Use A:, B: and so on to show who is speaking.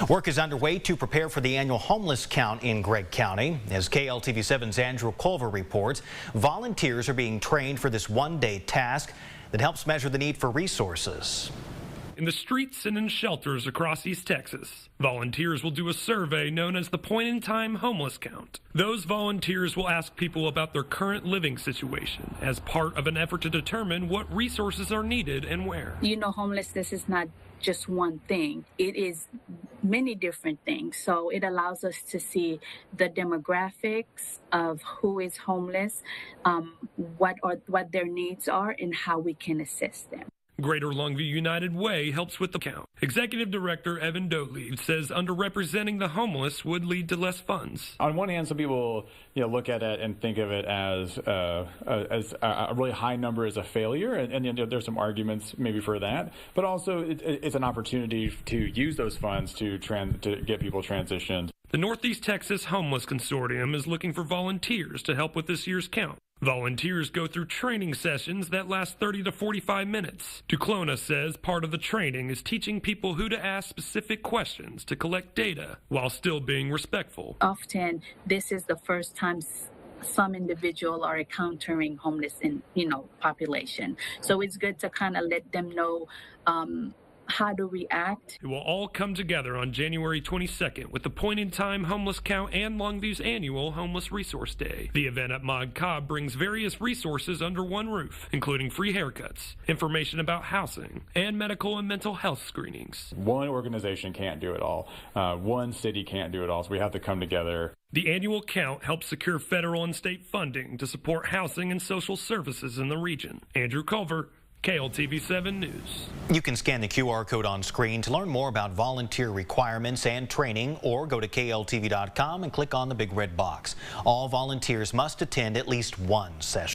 A: Work is underway to prepare for the annual homeless count in Gregg County. As KLTV7's Andrew Culver reports, volunteers are being trained for this one-day task that helps measure the need for resources.
B: In the streets and in shelters across East Texas, volunteers will do a survey known as the point-in-time homeless count. Those volunteers will ask people about their current living situation as part of an effort to determine what resources are needed and where.
C: You know, homelessness is not just one thing. It is many different things. So it allows us to see the demographics of who is homeless, what their needs are, and how we can assist them.
B: Greater Longview United Way helps with the count. Executive Director Evan Dotley says underrepresenting the homeless would lead to less funds.
D: On one hand, some people look at it and think of it as a really high number as a failure, and there's some arguments maybe for that. But also, it's an opportunity to use those funds to get people transitioned.
B: The Northeast Texas Homeless Consortium is looking for volunteers to help with this year's count. Volunteers go through training sessions that last 30 to 45 minutes. Duclona says part of the training is teaching people who to ask specific questions to collect data while still being respectful.
C: Often, this is the first time some individual are encountering homeless in, population. So it's good to kind of let them know how to react.
B: It will all come together on January 22nd with the point-in-time homeless count and Longview's annual Homeless Resource Day. The event at Mod Cobb brings various resources under one roof, including free haircuts, information about housing, and medical and mental health screenings.
D: One organization can't do it all. One city can't do it all, so we have to come together.
B: The annual count helps secure federal and state funding to support housing and social services in the region. Andrew Culver, KLTV7 News.
A: You can scan the QR code on screen to learn more about volunteer requirements and training, or go to kltv.com and click on the big red box. All volunteers must attend at least one session.